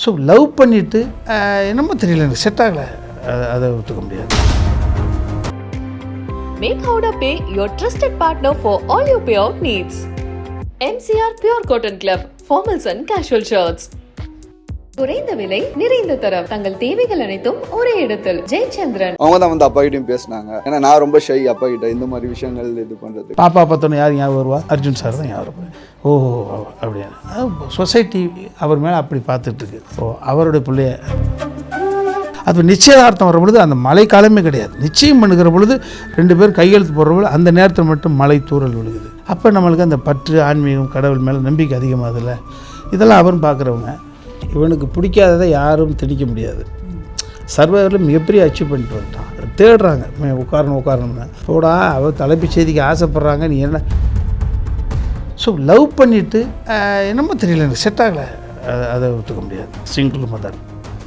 So love பண்ணிவிட்டு என்னமோ தெரியல எனக்கு செட் ஆகலை, அதை ஒத்துக்க முடியாது. Make Howrah Pay your trusted partner for all your payout needs. MCR Pure Cotton Club, formals and casual shirts. குறைந்த விலை நிறைந்த தரம், தங்கள் தேவைகள் அனைத்தும் ஒரே இடத்தில். ஜெயச்சந்திரன் அவங்க தான் வந்து அப்பா கிட்டையும் பேசினாங்க. ஏன்னா நான் ரொம்ப ஷை அப்பா கிட்ட இந்த மாதிரி விஷயங்கள் இது பண்ணுறது. பாப்பா பார்த்தோன்னு யார் ஞாபகம் வருவா? அர்ஜுன் சார் தான் ஞாபகம் வருவார். ஓஹோ அப்படியா, சொசைட்டி அவர் மேலே அப்படி பார்த்துட்ருக்கு. ஓ அவருடைய பிள்ளைய அது நிச்சயதார்த்தம் வர பொழுது அந்த மழை காலமே கிடையாது. நிச்சயம் பண்ணுகிற பொழுது 2 பேர் கையெழுத்து போடுற பொழுது அந்த நேரத்தில் மட்டும் மழை தூறல் விழுகுது. அப்போ நம்மளுக்கு அந்த பற்று, ஆன்மீகம், கடவுள் மேலே நம்பிக்கை அதிகமாகுதுல்ல. இதெல்லாம் அவரும் பார்க்குறவங்க. இவனுக்கு பிடிக்காததை யாரும் திணிக்க முடியாது. சர்வைவரில் மிகப்பெரிய அச்சீவ் பண்ணிட்டு வந்துட்டான். தேடுறாங்க உட்காரணும்னு. போடா அவள் தலைப்பு செய்திக்கு ஆசைப்பட்றாங்க, நீ என்ன. ஸோ லவ் பண்ணிவிட்டு என்னமோ தெரியல எனக்கு செட் ஆகலை, அதை ஒத்துக்க முடியாது. Single mother,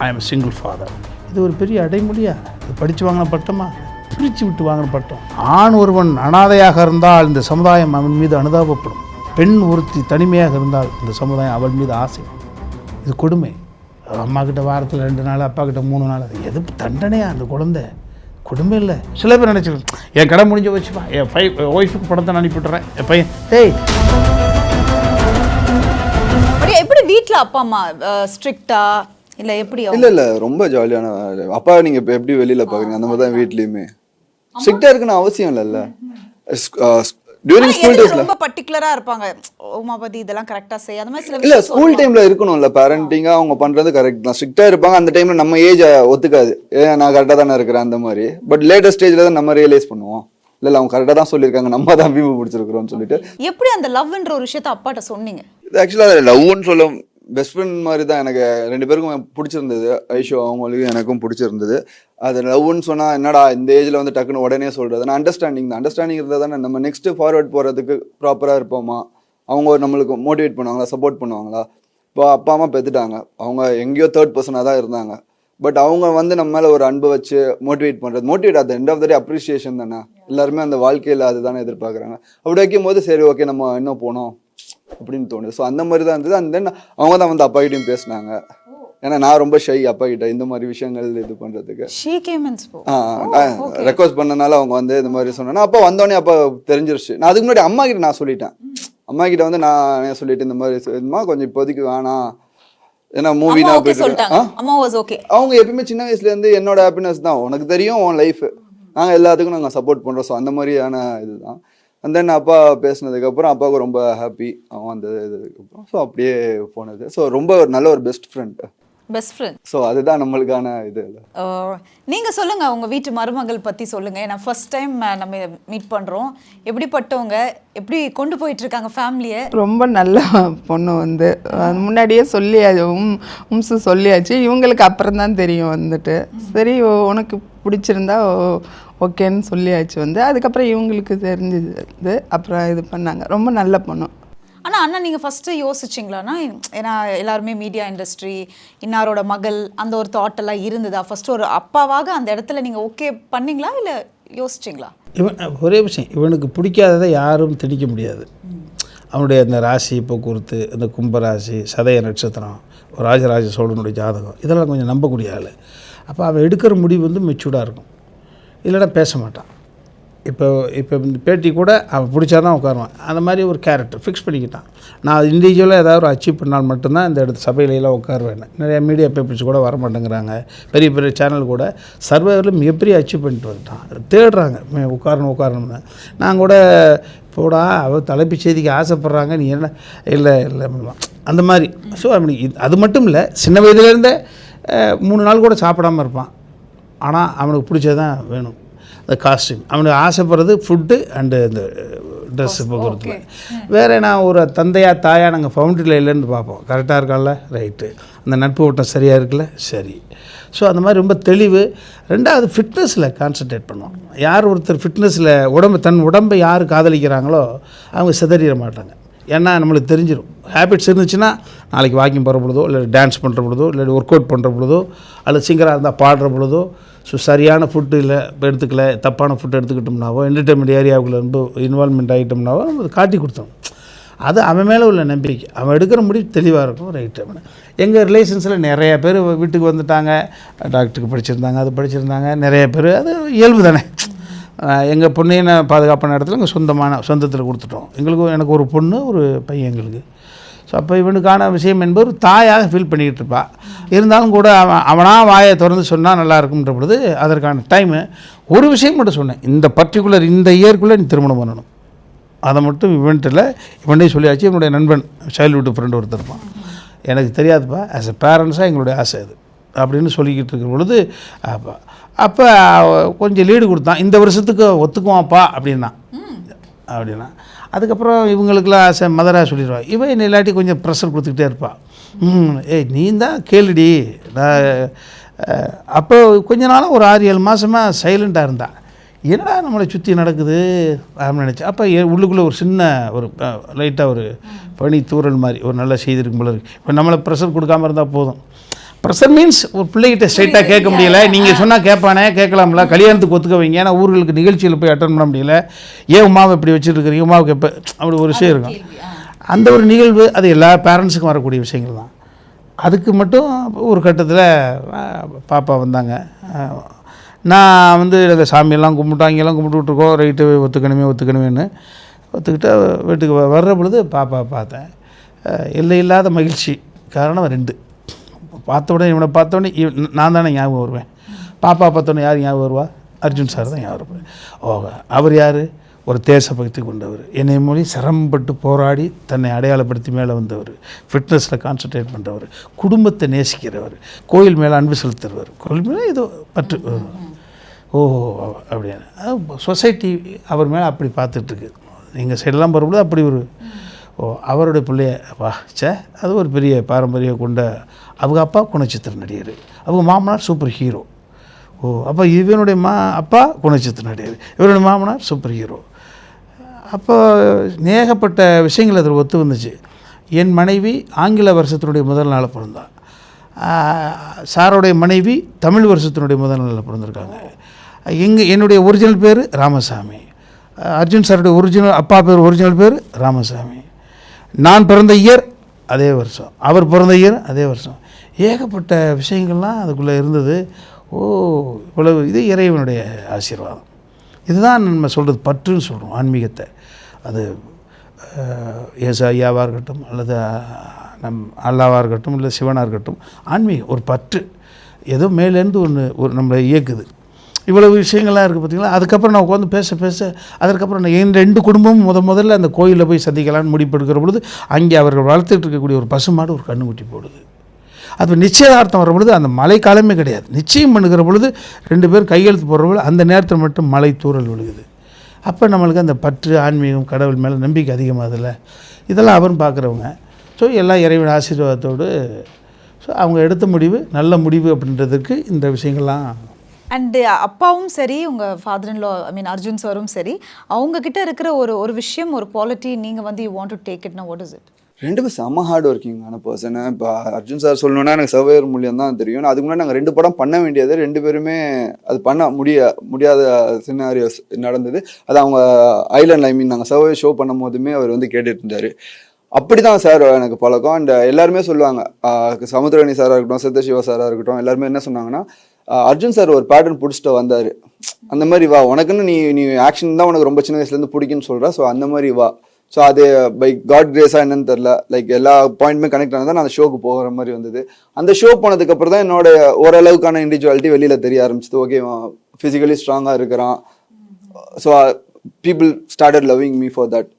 I am single father. இது ஒரு பெரிய அடைமொழியா? இது படித்து வாங்கின பட்டமா? பிரித்து விட்டு வாங்கின பட்டம். ஆண் ஒருவன் அனாதையாக இருந்தால் இந்த சமுதாயம் அவன் மீது அனுதாபப்படும். பெண் ஒருத்தி தனிமையாக இருந்தால் இந்த சமுதாயம் அவள் மீது ஆசை. இது கொடுமை. அம்மா கிட்ட வாரத்தில் 2 நாள், அப்பா கிட்ட 3 நாள். அது எது தண்டனையா? அந்த குழந்தை கொடுமை இல்லை. சில பேர் நினச்சிக்கணும், என் கடை முடிஞ்சு வச்சுப்பா, என் ஒய்ஃபுக்கு படத்தை அனுப்பிவிட்றேன், என் பையன் டேய். எப்படி வீட்டில் அப்பா அம்மா ஸ்ட்ரிக்டா இல்லை எப்படி? இல்லை ரொம்ப ஜாலியான அப்பா. நீங்கள் இப்போ எப்படி வெளியில் பார்க்குறீங்க அந்த மாதிரி தான் வீட்லேயுமே ஸ்ட்ரிக்டாக இருக்குன்னு அவசியம் இல்லைல்ல. டியூரிங் ஸ்கூல் டேஸ்ல ரொம்ப பர்టిక్యులரா இருப்பாங்க. உமாபதி இதெல்லாம் கரெக்ட்டா செய் அந்த மாதிரி சில இல்ல ஸ்கூல் டைம்ல இருக்கணும்ல. பேரண்டிங்கா அவங்க பண்றது கரெக்ட் தான். ஸ்ட்ரிக்ட்டா இருப்பாங்க அந்த டைம்ல. நம்ம ஏஜ் ஒத்துக்காது, நான் கரெக்டா தானே இருக்கிறேன் அந்த மாதிரி. பட் லேட்டஸ்ட் ஸ்டேஜ்ல தான் நம்ம ரியலைஸ் பண்ணுவோம், இல்ல அவங்க கரெக்டா தான் சொல்லியிருக்காங்க, நம்ம தான் வீம்பு பிடிச்சிருக்கிறோம்னு சொல்லிட்டு. எப்படி அந்த லவ்ன்ற ஒரு விஷயத்தை அப்பாட்ட சொன்னீங்க? ஆக்சுவலா லவ்னு சொல்ல பெஸ்ட் ஃப்ரெண்ட் மாதிரி தான். எனக்கு 2 பேருக்கும் பிடிச்சிருந்தது. ஐஷோ அவங்களுக்கும் எனக்கும் பிடிச்சிருந்தது. அது லவ்னு சொன்னால் என்னடா இந்த ஏஜில் வந்து டக்குன்னு உடனே சொல்கிறது. நான் அண்டர்ஸ்டாண்டிங் தான். அண்டர்ஸ்டாண்டிங் இருந்தால் தானே நம்ம நெக்ஸ்ட்டு ஃபார்வர்ட் போகிறதுக்கு ப்ராப்பராக இருப்போமா. அவங்க நம்மளுக்கு மோட்டிவேட் பண்ணுவாங்களா, சப்போர்ட் பண்ணுவாங்களா. இப்போ அப்பா அம்மா பெற்றுட்டாங்க, அவங்க எங்கேயோ 3rd பர்சனாக தான் இருந்தாங்க. பட் அவங்க வந்து நம்ம மேலே ஒரு அன்பு வச்சு மோட்டிவேட் பண்ணுறது. Motivate at end of the day appreciation தானே. எல்லாருமே அந்த வாழ்க்கையில் அதுதானே எதிர்பார்க்குறாங்க. அப்படி வைக்கும் போது சரி ஓகே நம்ம இன்னும் போனோம் அப்படின்னு தோணுது. ஸோ அந்த மாதிரி தான் இருந்தது. அண்ட் தென் அவங்க தான் வந்து அப்பா கிட்டையும் பேசினாங்க. ஏன்னா நான் ரொம்ப ஷை அப்பா கிட்ட இந்த மாதிரி விஷயங்கள் இது பண்ணுறதுக்கு. ரெக்வஸ்ட் பண்ணனால அவங்க வந்து இந்த மாதிரி சொன்னா அப்பா வந்தோடனே அப்பா தெரிஞ்சிருச்சு. நான் அதுக்கு முன்னாடி அம்மா கிட்ட நான் சொல்லிட்டேன். அம்மா கிட்ட வந்து நான் சொல்லிட்டு இந்த மாதிரி கொஞ்சம் இப்போதைக்கு வேணாம், ஏன்னா மூவி நான் போயிட்டு. அவங்க எப்பயுமே சின்ன வயசுல இருந்து என்னோட ஹாப்பினஸ் தான், உனக்கு தெரியும் உன் லைஃப், நாங்கள் எல்லாத்துக்கும் நாங்கள் சப்போர்ட் பண்ணுறோம். ஸோ அந்த மாதிரியான இதுதான். அண்ட் தென் அப்பா பேசினதுக்கப்புறம் அப்பாவுக்கு ரொம்ப ஹாப்பி அவன் அந்த இதுக்கப்புறம். ஸோ அப்படியே போனது. ஸோ ரொம்ப நல்ல ஒரு பெஸ்ட் ஃப்ரெண்ட். ஸோ அதுதான் நம்மளுக்கான இது. நீங்கள் சொல்லுங்கள் உங்கள் வீட்டு மருமகள் பற்றி சொல்லுங்கள். ஏன்னா ஃபர்ஸ்ட் டைம் நம்ம மீட் பண்ணுறோம். எப்படிப்பட்டவங்க, எப்படி கொண்டு போயிட்டுருக்காங்க ஃபேமிலியை? ரொம்ப நல்ல பொண்ணு. வந்து முன்னாடியே சொல்லியாச்சு, சொல்லியாச்சு. இவங்களுக்கு அப்புறம் தான் தெரியும் வந்துட்டு. சரி உனக்கு பிடிச்சிருந்தா ஓகேன்னு சொல்லியாச்சு. வந்து அதுக்கப்புறம் இவங்களுக்கு தெரிஞ்சது, அப்புறம் இது பண்ணாங்க. ரொம்ப நல்ல பொண்ணு. ஆனால் அண்ணா நீங்கள் ஃபஸ்ட்டு யோசிச்சிங்களாண்ணா? ஏன்னா எல்லாருமே மீடியா இண்டஸ்ட்ரி, இன்னாரோட மகள், அந்த ஒரு தாட்டெல்லாம் இருந்ததா? ஃபஸ்ட்டு ஒரு அப்பாவாக அந்த இடத்துல நீங்கள் ஓகே பண்ணிங்களா இல்லை யோசிச்சிங்களா? ஒரே விஷயம், இவனுக்கு பிடிக்காததை யாரும் திணிக்க முடியாது. அவனுடைய அந்த ராசி போக்குவரத்து, அந்த கும்பராசி, சதய நட்சத்திரம், ராஜராஜ சோழனுடைய ஜாதகம், இதெல்லாம் கொஞ்சம் நம்பக்கூடிய ஆள். அப்போ அவன் எடுக்கிற முடிவு வந்து மெச்சூர்டாக இருக்கும், இல்லைன்னா பேச மாட்டான். இப்போ இந்த பேட்டி கூட அவன் பிடிச்சாதான் உட்காருவான். அந்த மாதிரி ஒரு கேரக்டர் ஃபிக்ஸ் பண்ணிக்கிட்டான். நான் இண்டிவிஜுவலாக ஏதாவது ஒரு அச்சீவ் பண்ணால் மட்டும்தான் இந்த இடத்து சபையிலலாம் உட்காருவேன். நிறைய மீடியா பேப்பர்ஸ் கூட வர மாட்டேங்கிறாங்க. பெரிய பெரிய சேனல் கூட சர்வைவரில் மிகப்பெரிய அச்சீவ் பண்ணிட்டு வந்துட்டான். தேடுறாங்க உட்காரணும்னு. நான் கூட போடா அவள் தலைப்பு செய்திக்கு ஆசைப்பட்றாங்க, நீ என்ன இல்லை அந்த மாதிரி. ஸோ அப்படி அது மட்டும் இல்லை, சின்ன வயதுலேருந்தே 3 நாள் கூட சாப்பிடாமல் இருப்பான். ஆனால் அவனுக்கு பிடிச்சதான் வேணும். அந்த காஸ்டியூம் அவனுக்கு ஆசைப்படுறது ஃபுட்டு அண்டு இந்த ட்ரெஸ்ஸு போக்குவரத்துல. வேறு நான் ஒரு தாயா நாங்கள் ஃபவுண்டரியில் இல்லைன்னு பார்ப்போம். கரெக்டாக இருக்கான்ல, ரைட்டு, அந்த நட்பு ஓட்டம் சரியாக இருக்குல்ல, சரி. ஸோ அந்த மாதிரி ரொம்ப தெளிவு. 2வது ஃபிட்னஸில் கான்சன்ட்ரேட் பண்ணுவோம். யார் ஒருத்தர் ஃபிட்னஸில் தன் உடம்பை யார் காதலிக்கிறாங்களோ அவங்க சிதறிட மாட்டாங்க. ஏன்னா நம்மளுக்கு தெரிஞ்சிடும். ஹேபிட்ஸ் இருந்துச்சுன்னா நாளைக்கு வாக்கிங் போகிற பொழுதோ, இல்லை டான்ஸ் பண்ணுற பொழுதோ, இல்லை ஒர்க் அவுட் பண்ணுற பொழுதோ, அல்லது சிங்கராக இருந்தால் பாடுற பொழுதோ, ஸோ சரியான ஃபுட்டு இல்லை எடுத்துக்கல, தப்பான ஃபுட்டு எடுத்துக்கிட்டோம்னாவோ, என்டர்டெயின்மெண்ட் ஏரியாவுக்குள்ள ரொம்ப இன்வால்மெண்ட் ஆகிட்டோம்னாவோ நம்ம காட்டி கொடுத்தோம். அது அவன் மேலே உள்ள நம்பிக்கை. அவன் எடுக்கிற முடிவு தெளிவாக இருக்கும், ரைட்டு. அவனை எங்கள் ரிலேஷன்ஸில் நிறைய பேர் வீட்டுக்கு வந்துட்டாங்க, டாக்டருக்கு படிச்சிருந்தாங்க, அது படிச்சிருந்தாங்க, நிறைய பேர். அது இயல்பு தானே. எங்கள் பொண்ணையும் நான் பாதுகாப்பான இடத்துல எங்கள் சொந்தத்தில் கொடுத்துட்டோம். எனக்கு ஒரு பொண்ணு ஒரு பையன் எங்களுக்கு. ஸோ அப்போ இவனுக்கான விஷயம் என்பது ஒரு தாயாக ஃபீல் பண்ணிக்கிட்டு இருப்பா. இருந்தாலும் கூட அவனாக வாயை திறந்து சொன்னால் நல்லா இருக்கும்ன்ற பொழுது அதற்கான டைமு. ஒரு விஷயம் மட்டும் சொன்னேன், இந்த பர்டிகுலர் இந்த இயர்க்குள்ளே நீ திருமணம் பண்ணணும். அதை மட்டும் இவன்ட்டே சொல்லியாச்சு. என்னுடைய நண்பன் சைல்ட்ஹுட் ஃப்ரெண்டு ஒருத்தர் இருப்பான், எனக்கு தெரியாதுப்பா, ஆஸ் எ பேரண்ட்ஸாக எங்களுடைய ஆசை அது அப்படின்னு சொல்லிக்கிட்டு இருக்கிற பொழுது அப்போ கொஞ்சம் லீடு கொடுத்தான். இந்த வருஷத்துக்கு ஒத்துக்குவான்ப்பா அப்படின்னா. அதுக்கப்புறம் இவங்களுக்கெல்லாம் ஆசை மதராக சொல்லிடுவாள். இவன் என்னை இல்லாட்டி கொஞ்சம் ப்ரெஷர் கொடுத்துக்கிட்டே இருப்பாள். ஏய் நீ தான் கேளுடி. அப்போ கொஞ்ச நாளாக ஒரு 6-7 மாதமாக சைலண்ட்டாக இருந்தாள். என்னடா நம்மளை சுற்றி நடக்குது அப்படின்னு நினச்சேன். அப்போ உள்ளுக்குள்ளே ஒரு சின்ன ஒரு லைட்டாக ஒரு பனி தூரல் மாதிரி ஒரு நல்ல செய்தி இருக்கும் போல இருக்குது. இப்போ நம்மளை ப்ரெஷர் கொடுக்காமல் இருந்தால் போதும். ப்ரெஷர் மீன்ஸ் ஒரு பிள்ளைகிட்ட ஸ்ட்ரைட்டாக கேட்க முடியல. நீங்கள் சொன்னால் கேட்பானே, கேட்கலாம்ல, கல்யாணத்துக்கு ஒத்துக்க வைங்க. ஏன்னா ஊர்களுக்கு நிகழ்ச்சியில் போய் அட்டன் பண்ண முடியல. ஏன் உமாவை இப்படி வச்சுருக்கிறீங்க, உமாவுக்கு எப்போ அப்படி ஒரு விஷயம் இருக்கும். அந்த ஒரு நிகழ்வு அது எல்லா பேரண்ட்ஸுக்கும் வரக்கூடிய விஷயங்கள் தான். அதுக்கு மட்டும் ஒரு கட்டத்தில் பாப்பா வந்தாங்க. நான் அந்த சாமியெல்லாம் கும்பிட்டாங்கெல்லாம் கும்பிட்டுருக்கோம். ரைட்டு ஒத்துக்கணுமேன்னு ஒத்துக்கிட்டு வீட்டுக்கு வர்ற பொழுது பாப்பா பார்த்தேன். இல்லாத மகிழ்ச்சி. காரணம் 2. இவனை பார்த்தோடனே நான் தானே ஞாபகம் வருவேன். பாப்பா பார்த்தோன்னே யார் ஞாபகம் வருவா? அர்ஜுன் சார் தான் ஞாபகம் வருவேன். அவர் யார்? ஒரு தேசபக்தி கொண்டவர், என்னை மொழி சிரமப்பட்டு போராடி தன்னை அடையாளப்படுத்தி மேலே வந்தவர், ஃபிட்னஸில் கான்சன்ட்ரேட் பண்ணுறவர், குடும்பத்தை நேசிக்கிறவர், கோயில் மேலே அன்பு செலுத்துறவர், கோயில் மேலே ஏதோ பற்று. அப்படியான சொசைட்டி அவர் மேலே அப்படி பார்த்துட்ருக்கு. எங்கள் சைடெல்லாம் போகிறபோது அப்படி ஒரு அவருடைய பிள்ளைய அது ஒரு பெரிய பாரம்பரியம் கொண்ட. அவங்க அப்பா குணச்சித்திர நடிகர், அவங்க மாமனார் சூப்பர் ஹீரோ. அப்போ இவனுடைய அப்பா குணச்சித்திர நடிகர், இவருடைய மாமனார் சூப்பர் ஹீரோ. அப்போ ஏகப்பட்ட விஷயங்கள் அதில் ஒத்து வந்துச்சு. என் மனைவி ஆங்கில வருஷத்தினுடைய முதல் நாளில் பிறந்தா. சாரோடைய மனைவி தமிழ் வருஷத்தினுடைய முதல் நாளில் பிறந்திருக்காங்க. என்னுடைய ஒரிஜினல் பேர் ராமசாமி. அர்ஜுன் சாருடைய அப்பா பேர் ஒரிஜினல் பேர் ராமசாமி. நான் பிறந்த இயர் அதே வருஷம், அவர் பிறந்த இயர் அதே வருஷம். ஏகப்பட்ட விஷயங்கள்லாம் அதுக்குள்ளே இருந்தது. இவ்வளவு இது இறைவனுடைய ஆசீர்வாதம். இதுதான் நம்ம சொல்கிறது பற்றுன்னு சொல்கிறோம் ஆன்மீகத்தை. அது ஏசு ஐயாவாக இருக்கட்டும், அல்லது அல்லாவாக இருக்கட்டும், இல்லை சிவனாக இருக்கட்டும், ஆன்மீகம் ஒரு பற்று. ஏதோ மேலேருந்து ஒரு நம்மளை இயக்குது. இவ்வளவு விஷயங்கள்லாம் இருக்குது பார்த்தீங்களா. அதுக்கப்புறம் நான் உட்காந்து பேச அதுக்கப்புறம் நான் என் 2 குடும்பமும் முதல்ல அந்த கோயிலில் போய் சந்திக்கலான்னு முடிப்பெடுக்கிற பொழுது அங்கே அவர்கள் வளர்த்துட்டு இருக்கக்கூடிய ஒரு பசுமாடு ஒரு கண்ணுக்குட்டி போடுது. அது நிச்சயதார்த்தம் வர பொழுது அந்த மழை காலமே கிடையாது. நிச்சயம் பண்ணுகிற பொழுது 2 பேர் கையெழுத்து போடுற பொழுது அந்த நேரத்தில் மட்டும் மழை தூறல் விழுகுது. அப்போ நம்மளுக்கு அந்த பற்று, ஆன்மீகம், கடவுள் மேலே நம்பிக்கை அதிகமாகதில்ல. இதெல்லாம் அவரும் பார்க்குறவங்க. ஸோ எல்லாம் இறைவன் ஆசீர்வாதத்தோடு அவங்க எடுத்த முடிவு நல்ல முடிவு அப்படின்றதுக்கு இந்த விஷயங்கள்லாம். அண்டு அப்பாவும் சரி, உங்கள் ஃபாதர்-இன்-லா அர்ஜுன் சாரும் சரி, அவங்கக்கிட்ட இருக்கிற ஒரு விஷயம், ஒரு குவாலிட்டி நீங்கள் யூ வாண்ட் டு டேக் இட்னா வாட் இஸ் இட்? 2 பேரும் செம்ம ஹார்ட் ஒர்க்கிங்கான பர்சன். இப்போ அர்ஜுன் சார் சொல்லணுன்னா எனக்கு சர்வைவர் மூலியம் தான் தெரியும். அதுக்கு முன்னாடி நாங்கள் 2 படம் பண்ண வேண்டியது, 2 பேருமே அது பண்ண முடியாத சினாரியோஸ் நடந்தது. அது அவங்க ஐலாண்ட் நாங்கள் சர்வை ஷோ பண்ணும் போதுமே அவர் கேட்டுட்டு இருந்தார். அப்படி தான் சார் எனக்கு பழக்கம். அண்ட் எல்லாருமே சொல்லுவாங்க, சமுத்திரகனி சாராக இருக்கட்டும், சித்தசிவா சாராக இருக்கட்டும், எல்லாருமே என்ன சொன்னாங்கன்னா, அர்ஜுன் சார் ஒரு பேட்டர்ன் பிடிச்சிட்டு வந்தார். அந்த மாதிரி வா, உனக்குன்னு நீ ஆக்ஷன் தான் உனக்கு ரொம்ப சின்ன வயசுலேருந்து பிடிக்குன்னு சொல்கிற. ஸோ அந்த மாதிரி வா. ஸோ அது பை காட் கிரேஸாக என்னன்னு தெரில, எல்லா பாயிண்ட்டுமே கனெக்ட் ஆனதான் நான் அந்த ஷோக்கு போகிற மாதிரி வந்தது. அந்த ஷோ போனதுக்கப்புறம் தான் என்னோட ஓரளவுக்கான இண்டிவிஜுவாலிட்டி வெளியில் தெரிய ஆரம்பிச்சது. ஓகே, ஃபிசிக்கலி ஸ்ட்ராங்காக இருக்கிறான். So people started loving me for that.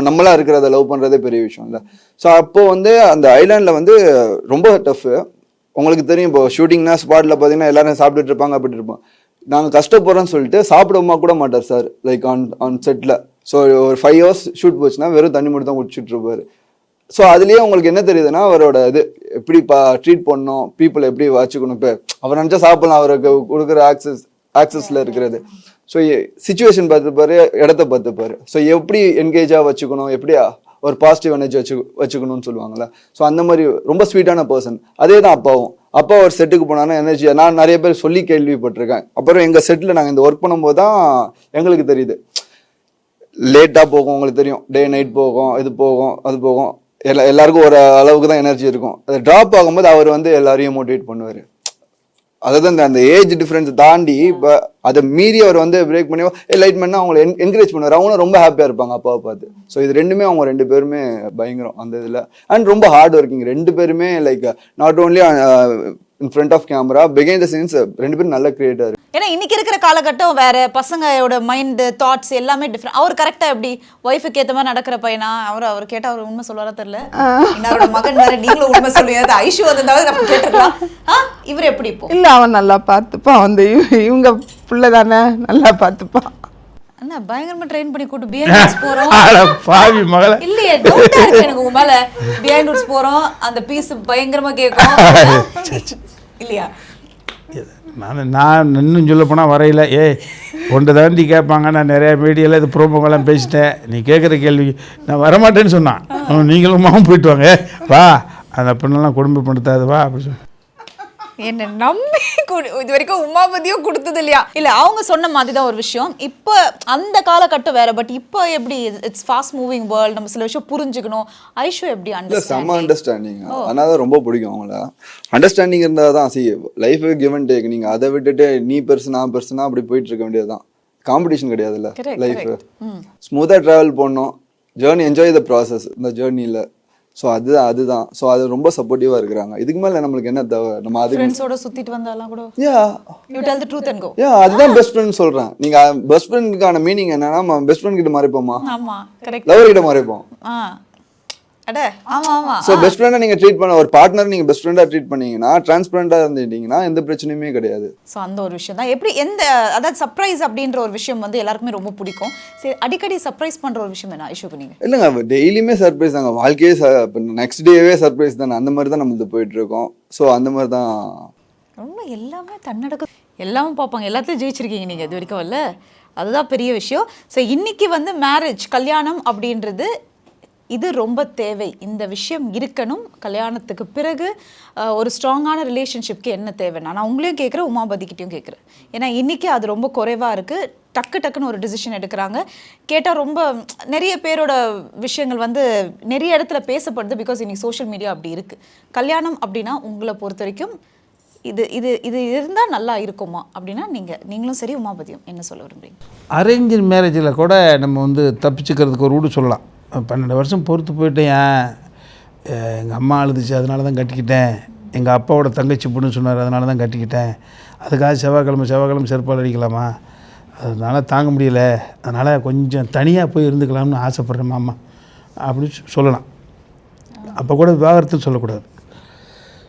நம்மளா இருக்கிறத லவ் பண்ணுறதே பெரிய விஷயம் இல்லை. ஸோ அப்போது அந்த ஐலாண்டில் ரொம்ப டஃப்பு. உங்களுக்கு தெரியும், இப்போ ஷூட்டிங்னா ஸ்பாட்டில் பார்த்தீங்கன்னா எல்லாரும் சாப்பிட்டுட்டு இருப்பாங்க, அப்படி இருப்போம். நாங்கள் கஷ்டப்படுறோன்னு சொல்லிட்டு சாப்பிடமா கூட மாட்டார் சார், ஆன் செட்டில். ஸோ ஒரு 5 hours ஷூட் போச்சுன்னா வெறும் தண்ணி மட்டும் தான் குடிச்சிட்டு இருப்பார். ஸோ அதுலேயே உங்களுக்கு என்ன தெரியுதுன்னா, அவரோட இது எப்படி ட்ரீட் பண்ணணும், பீப்புளை எப்படி வச்சுக்கணும். இப்போ அவர் நினச்சா சாப்பிடலாம், அவருக்கு கொடுக்குற ஆக்சஸில் இருக்கிறது. ஸோ சிச்சுவேஷன் பார்த்துப்பாரு, இடத்த பார்த்துப்பாரு. ஸோ எப்படி என்கேஜாக வச்சுக்கணும், எப்படி ஒரு பாசிட்டிவ் எனர்ஜி வச்சுக்கணும்னு சொல்லுவாங்கள்ல. ஸோ அந்த மாதிரி ரொம்ப ஸ்வீட்டான பர்சன். அதே தான் அப்பாவும். அப்பா ஒரு செட்டுக்கு போனான்னா எனர்ஜியாக நான் நிறைய பேர் சொல்லி கேள்விப்பட்டிருக்கேன். அப்புறம் எங்கள் செட்டில் நாங்கள் இந்த ஒர்க் பண்ணும்போது தான் எங்களுக்கு தெரியுது. லேட்டாக போகும், உங்களுக்கு தெரியும், டே நைட் போகும், இது போகும் அது போகும். எல்லாருக்கும் ஒரு அளவுக்கு தான் எனர்ஜி இருக்கும். அது ட்ராப் ஆகும்போது அவர் வந்து எல்லாரையும் மோட்டிவேட் பண்ணுவார். அதாவது அந்த ஏஜ் டிஃப்ரென்ஸ் தாண்டி இப்போ அதை மீறி அவர் வந்து பிரேக் பண்ணி லைட் பண்ணால் அவங்களை என்கரேஜ் பண்ணுவார். அவங்களும் ரொம்ப ஹாப்பியாக இருப்பாங்க அப்பாவை பார்த்து. ஸோ இது ரெண்டுமே அவங்க 2 பேருமே பயங்கரம் அந்த இதில். அண்ட் ரொம்ப ஹார்ட் ஒர்க்கிங் 2 பேருமே. Like not only in front of camera, behind the scenes 2 பேரும் நல்ல கிரியேட்டர். ஏன்னா இன்னைக்கு இருக்கிற காலகட்டம் வேற, பசங்களோட மைண்டு தாட்ஸ் எல்லாமே டிஃப்ரெண்ட். அவர் கரெக்டா எப்படி ஒய்ஃபுக்கு ஏற்ற மாதிரி நடக்கிற பையனா? அவர் கேட்டா அவர் உண்மை சொல்லுவாரா தெரியல. என்னோட மகன் வேற, நீங்களும் உண்மை சொல்லுவீங்க. ஐஷு வந்திருந்தாவது நம்ம கேட்டுக்கலாம். இவர் எப்படி இப்போ? இல்லை, அவன் நல்லா பார்த்துப்பான். வந்து இவங்க பிள்ளை தானே, நல்லா பார்த்துப்பான். என்ன பயங்கரமா ட்ரெயின் பண்ணி கூட்டு பிஹைண்ட் போறோம். பாவி மகள இல்லையே, டவுட்டா இருக்கு எனக்கு உங்க மேல. பிஹைண்ட் போறோம், அந்த பீஸ் பயங்கரமா கேட்கும் இல்லையா? நான் இன்னும் சொல்ல போனால் வரையில ஒன்று தாண்டி கேட்பாங்க. நான் நிறையா மீடியாவில் இது ப்ரோமோங்கெல்லாம் பேசிட்டேன். நீ கேட்குற கேள்வி நான் வரமாட்டேன்னு சொன்னான். நீங்களும் போயிட்டு வாங்க, வா அந்த பெண்ணெல்லாம் கொடுமைப்படுத்தாது வா அப்படி சொல்லி என்ன நம்பி இது வரைக்கும் உமாபதியும் கொடுத்தது இல்லையா? இல்லை, அவங்க சொன்ன மாதிரி தான் ஒரு விஷயம். இப்போ அந்த காலகட்டம் வேற, பட் இப்போ எப்படி இட்ஸ் ஃபாஸ்ட் மூவிங் வேர்ல்ட், நம்ம சில விஷயம் புரிஞ்சுக்கணும். ஐஷு எப்படி செம்ம அண்டர்ஸ்டாண்டிங். அதனால தான் ரொம்ப பிடிக்கும் அவங்கள. அண்டர்ஸ்டாண்டிங் இருந்தால் தான் லைஃப் கிவ் அண்ட் டேக். நீங்கள் அதை விட்டுட்டு நீ பெருசு நான் பெருசுனா அப்படி போயிட்டு இருக்க வேண்டியது தான். காம்படிஷன் கிடையாதுல்ல லைஃப். ஸ்மூத்தாக ட்ராவல் பண்ணணும், ஜேர்னி என்ஜாய் த ப்ராசஸ் இந்த ஜேர்னியில். ஸோ அதுதான் ஸோ அது ரொம்ப சப்போர்ட்டிவாக இருக்கிறாங்க. இதுக்கு மேலே நம்மளுக்கு என்ன தேவை? நம்ம அது ஃப்ரெண்ட்ஸோட சுற்றிட்டு வந்தாலாம் கூட you tell the truth and go. அதுதான் பெஸ்ட் ஃப்ரெண்ட் சொல்கிறேன். நீங்கள் பெஸ்ட் ஃப்ரெண்டுக்கான மீனிங் என்னன்னா, நம்ம பெஸ்ட் ஃப்ரெண்ட் கிட்ட மறைப்போமா? ஆமாம், கரெக்ட். லவர் கிட்ட மறைப்போம். அட ஆமா ஆமா. ஸோ பெஸ்ட் ஃப்ரெண்டை நீங்கள் ட்ரீட் பண்ண, ஒரு பார்ட்னர் நீங்கள் பெஸ்ட் ஃப்ரெண்டாக ட்ரீட் பண்ணீங்கன்னா, டிரான்ஸ்பரண்டாக இருந்துட்டீங்கன்னா எந்த பிரச்சனையுமே கிடையாது. ஸோ அந்த ஒரு விஷயம் தான். எப்படி அதாவது சர்ப்ரைஸ் அப்படின்ற ஒரு விஷயம் வந்து எல்லாருக்குமே ரொம்ப பிடிக்கும். சரி, அடிக்கடி சர்ப்ரைஸ் பண்ணுற ஒரு விஷயம் என்ன ஐஷுக்கு? நீங்கள் இல்லைங்க, டெய்லியுமே சர்ப்ரைஸ் தாங்க. வாழ்க்கையே நெக்ஸ்ட் டேவே சர்ப்ரைஸ் தானே. அந்த மாதிரி தான் நம்ம இது போயிட்டு இருக்கோம். ஸோ அந்த மாதிரி தான் ரொம்ப எல்லாமே தன்னடக்க எல்லாமே பார்ப்பாங்க. எல்லாத்தையும் ஜெயிச்சிருக்கீங்க நீங்கள் இது வரைக்கும் இல்லை? அதுதான் பெரிய விஷயம். ஸோ இன்னைக்கு வந்து மேரேஜ், கல்யாணம் அப்படின்றது இது ரொம்ப தேவை. இந்த விஷயம் இருக்கணும். கல்யாணத்துக்கு பிறகு ஒரு ஸ்ட்ராங்கான ரிலேஷன்ஷிப்க்கு என்ன தேவைன்னா, நான் உங்களையும் கேட்குறேன், உமாபதிக்கிட்டையும் கேட்குறேன். ஏன்னா இன்றைக்கி அது ரொம்ப குறைவாக இருக்குது. டக்குன்னு ஒரு டிசிஷன் எடுக்கிறாங்க. கேட்டால் ரொம்ப நிறைய பேரோட விஷயங்கள் வந்து நிறைய இடத்துல பேசப்படுது. பிகாஸ் இன்றைக்கி சோஷியல் மீடியா அப்படி இருக்குது. கல்யாணம் அப்படின்னா உங்களை பொறுத்த வரைக்கும் இது இது இது இருந்தால் நல்லா இருக்குமா அப்படின்னா நீங்களும் சரி உமாபதியும் என்ன சொல்ல விரும்புறீங்க? அரேஞ்ச் மேரேஜில் கூட நம்ம வந்து தப்பிச்சுக்கிறதுக்கு ஒரு ரூடு சொல்லலாம். 12 வருஷம் பொறுத்து போயிட்டேன். எங்கள் அம்மா அழுதுச்சு அதனால தான் கட்டிக்கிட்டேன். எங்கள் அப்பாவோட தங்கச்சி பொண்ணு சொன்னார் அதனால தான் கட்டிக்கிட்டேன். அதுக்காக செவ்வாய்க்கிழமை செருப்பால் அடிக்கலாமா? அதனால் தாங்க முடியல. அதனால் கொஞ்சம் தனியாக போய் இருந்துக்கலாம்னு ஆசைப்பட்றேன் மாமா அப்படின்னு சொல்லலாம். அப்போ கூட விவாகரத்துன்னு சொல்லக்கூடாது.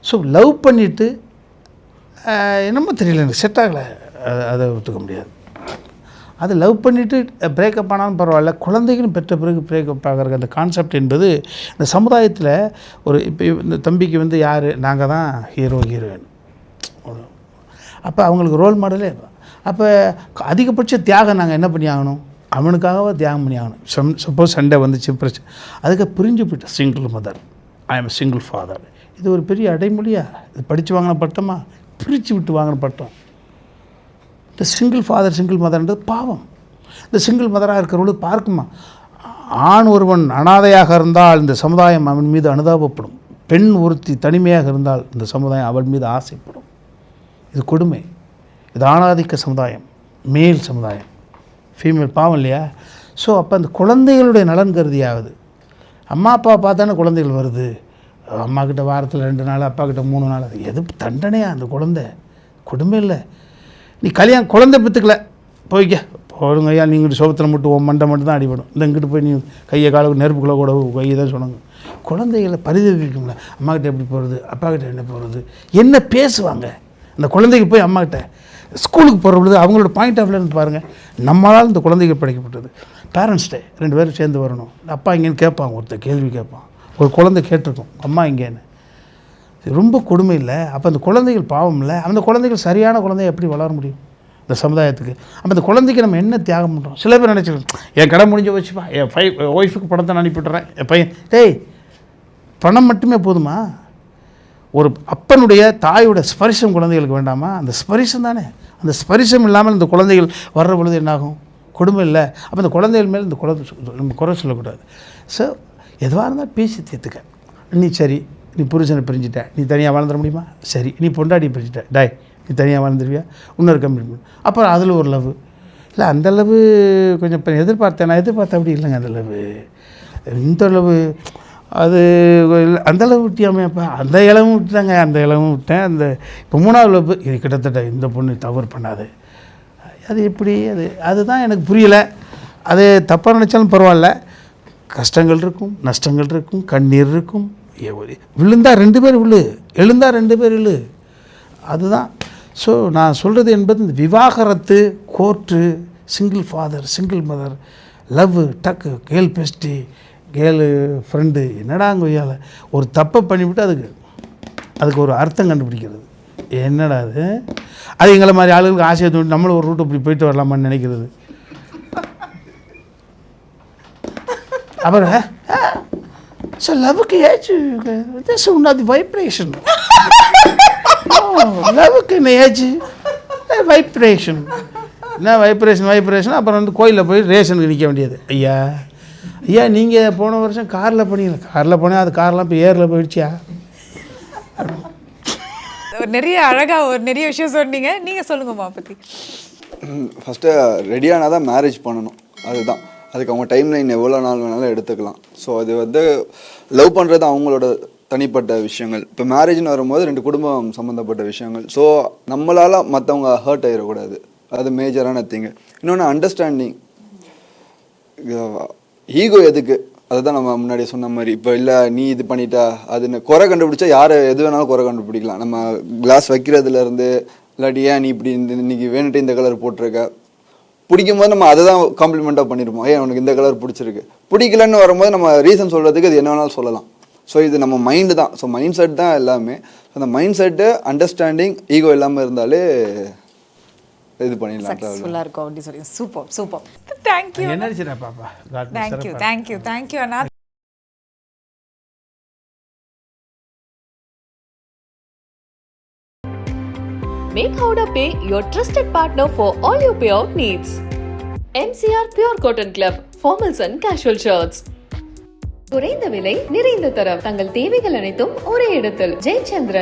ஸோ லவ் பண்ணிவிட்டு என்னமோ தெரியல, எனக்கு செட் ஆகலை, அதை ஒத்துக்க முடியாது. அது லவ் பண்ணிவிட்டு பிரேக்கப் ஆனாலும் பரவாயில்ல, குழந்தைகளும் பெற்ற பிறகு பிரேக்கப் ஆகிற அந்த கான்செப்ட் என்பது இந்த சமுதாயத்தில் ஒரு இப்போ இந்த தம்பிக்கு வந்து யார், நாங்கள் தான் ஹீரோயின். அப்போ அவங்களுக்கு ரோல் மாடலே. அப்போ அதிகபட்ச தியாகம் நாங்கள் என்ன பண்ணி ஆகணும்? அவனுக்காகவே தியாகம் பண்ணி ஆகணும். சப்போஸ் சண்டை வந்துச்சு பிரச்சனை, அதுக்கு பிரிஞ்சு போய்ட்டு single mother, I am single father. இது ஒரு பெரிய அடைமொழியா? இது படித்து வாங்கின பட்டமா? பிரித்து விட்டு வாங்கின பட்டம். இந்த சிங்கிள் ஃபாதர் சிங்கிள் மதர்ன்றது பாவம். இந்த சிங்கிள் மதராக இருக்கிறவங்களுக்கு பார்க்குமா? ஆண் ஒருவன் அனாதையாக இருந்தால் இந்த சமுதாயம் அவன் மீது அனுதாபப்படும். பெண் ஒருத்தி தனிமையாக இருந்தால் இந்த சமுதாயம் அவள் மீது ஆசைப்படும். இது கொடுமை. இது ஆணாதிக்க சமுதாயம், மேல் சமுதாயம். ஃபீமேல் பாவம் இல்லையா? ஸோ அப்போ அந்த குழந்தைகளுடைய நலன் கருதியாகுது. அம்மா அப்பா பார்த்தானே குழந்தைகள் வருது. அம்மாக்கிட்ட வாரத்தில் 2 நாள், அப்பாக்கிட்ட 3 நாள். அது எது தண்டனையா? அந்த குழந்தை கொடுமை இல்லை. நீ குழந்தை பெற்றுக்கல போய்க்க போடுங்க ஐயா, நீங்கள் சோபத்தில் மட்டும் மண்டை மட்டும் தான் அடிபடும். இந்த இங்கிட்டு போய் நீ கையை காலுக்கு நெருப்புக்குள்ளே கூட கையை தான் சொன்னாங்க. குழந்தைகளை பரிதவிக்கும்ல. அம்மாக்கிட்ட எப்படி போகிறது, அப்பாக்கிட்ட என்ன போகிறது, என்ன பேசுவாங்க அந்த குழந்தைக்கு போய் அம்மாக்கிட்ட. ஸ்கூலுக்கு போகிற பொழுது அவங்களோட பாயிண்ட் ஆஃப் வியூ பாருங்கள். நம்மளால் இந்த குழந்தைகள் படைக்கப்பட்டது. பேரண்ட்ஸ் டே 2 பேரும் சேர்ந்து வரணும். அப்பா இங்கேன்னு கேட்பாங்க, ஒருத்தர் கேள்வி கேட்பான். ஒரு குழந்தை கேட்டிருக்கும் அம்மா இங்கேன்னு. ரொம்ப கொடுமை இல்லை? அப்போ அந்த குழந்தைகள் பாவம் இல்லை? அந்த குழந்தைகள் சரியான குழந்தைய எப்படி வளர முடியும் இந்த சமுதாயத்துக்கு? அப்போ அந்த குழந்தைக்கு நம்ம என்ன தியாகம் பண்ணுறோம்? சில பேர் நினச்சிருக்கோம், என் கடை முடிஞ்சு வச்சுப்பா, என் ஒய்ஃபுக்கு பணத்தை நான் அனுப்பிவிட்றேன், என் பையன். டேய், பணம் மட்டுமே போதுமா? ஒரு அப்பனுடைய தாயோட ஸ்பரிசம் குழந்தைகளுக்கு வேண்டாமா? அந்த ஸ்பரிசம் தானே. அந்த ஸ்பரிசம் இல்லாமல் இந்த குழந்தைகள் வர்ற பொழுது என்னாகும்? கொடுமை இல்லை? அப்போ இந்த குழந்தைகள் மேலே இந்த குழந்தை நம்ம குறை சொல்லக்கூடாது. ஸோ எதுவாக இருந்தால் பேசி தீர்த்துக்க. நீ சரி, நீ புருஷனை பிரிஞ்சுட்ட, நீ தனியாக வாழ்ந்துட முடியுமா? சரி, நீ பொண்டாட்டி பிரிஞ்சுட்ட, டாய் நீ தனியாக வாழ்ந்துருவியா? இன்னொரு கம்ப்ளீட். அப்புறம் அதில் ஒரு லவ். இல்லை அந்த லவ் கொஞ்சம் இப்போ எதிர்பார்த்தேன், நான் எதிர்பார்த்தேன் அப்படி இல்லைங்க. அந்த லவ் இந்த லவ் அது அந்த அளவு விட்டியாமேப்பா, அந்த இளவும் விட்டுட்டாங்க, அந்த இளவும் விட்டேன். அந்த இப்போ 3வது லவ் இது கிட்டத்தட்ட இந்த பொண்ணு தவறு பண்ணாது. அது எப்படி அதுதான் எனக்கு புரியலை. அது தப்பாக நினச்சாலும் பரவாயில்ல. கஷ்டங்கள் இருக்கும், நஷ்டங்கள் இருக்கும், கண்ணீர் இருக்கும். விழுந்தா 2 பேர் விழு, எழுந்தா 2 பேர் விழு. அதுதான். ஸோ நான் சொல்கிறது என்பது இந்த விவாகரத்து, court, single father, single mother, love, டக்கு, கேர்ள் பெஸ்டி, கேர்ளு ஃப்ரெண்டு, என்னடா கொய்யால ஒரு தப்பை பண்ணிவிட்டு அதுக்கு ஒரு அர்த்தம் கண்டுபிடிக்கிறது. என்னடா அது எங்களை மாதிரி ஆளுங்களுக்கு ஆசையை தோண்டி நம்மளும் ஒரு ரூட்டு இப்படி போயிட்டு வரலாமான்னு நினைக்கிறது. அப்புறம் ஸோ லவ்வுக்கு ஏஜ் உன்னாது வைப்ரேஷன், லவ்வுக்கு என்ன ஏஜ் வைப்ரேஷன், என்ன வைப்ரேஷன். அப்புறம் வந்து கோயிலில் போய் ரேஷனுக்கு நிற்க வேண்டியது. ஐயா நீங்கள் போன வருஷம் காரில் போனீங்களா? காரில் போனேன், அது கார்லாம் இப்போ ஏரில் போயிடுச்சியா? நிறைய அழகாக நிறைய விஷயம் சொன்னீங்க. நீங்கள் சொல்லுங்கம்மா பற்றி. ஃபஸ்ட்டு ரெடியானால் தான் மேரேஜ் பண்ணணும். அதுதான். அதுக்கு அவங்க டைம் லைன் எவ்வளோ நாள் வேணாலும் எடுத்துக்கலாம். ஸோ அது வந்து லவ் பண்ணுறது அவங்களோட தனிப்பட்ட விஷயங்கள். இப்போ மேரேஜ்னு வரும்போது 2 குடும்பம் சம்மந்தப்பட்ட விஷயங்கள். ஸோ நம்மளால் மற்றவங்க ஹர்ட் ஆகிடக்கூடாது. அது மேஜரான திங்கு. இன்னொன்று அண்டர்ஸ்டாண்டிங். ஈகோ எதுக்கு? அதுதான் நம்ம முன்னாடி சொன்ன மாதிரி. இப்போ இல்லை நீ இது பண்ணிட்டா அது குறை கண்டுபிடிச்சா யார் எது வேணாலும் குறை கண்டுபிடிக்கலாம். நம்ம கிளாஸ் வைக்கிறதுலேருந்து இல்லாட்டி ஏன் நீ இப்படி இன்னைக்கு வேணுட்டு இந்த கலர் போட்டிருக்க, பிடிக்கும் போது நம்ம அதை தான் காம்ப்ளிமெண்ட்டாக பண்ணியிருப்போம். ஏன் உனக்கு இந்த கலர் பிடிச்சிருக்கு. பிடிக்கலன்னு வரும்போது நம்ம ரீசன் சொல்கிறதுக்கு அது என்ன வேணாலும் சொல்லலாம். ஸோ இது நம்ம மைண்டு தான். ஸோ மைண்ட் செட் தான் எல்லாமே. அந்த மைண்ட் செட்டு, அண்டர்ஸ்டாண்டிங், ஈகோ இல்லாமல் இருந்தாலே இது பண்ணிடலாம். சக்ஸஸ்ஃபுல்லாக இருக்கும் அப்படி சொல்லி. சூப்பர். தேங்க்யூ. என்ன பாப்பா. Thank you Anna. Make Howrah Pay your trusted partner for all your payout needs. MCR Pure Cotton Club, formals and casual shirts. குறைந்த விலை, நிறைந்த தரம், தங்கள் தேவைகள் அனைத்தும் ஒரே இடத்தில். ஜெயச்சந்திரன்.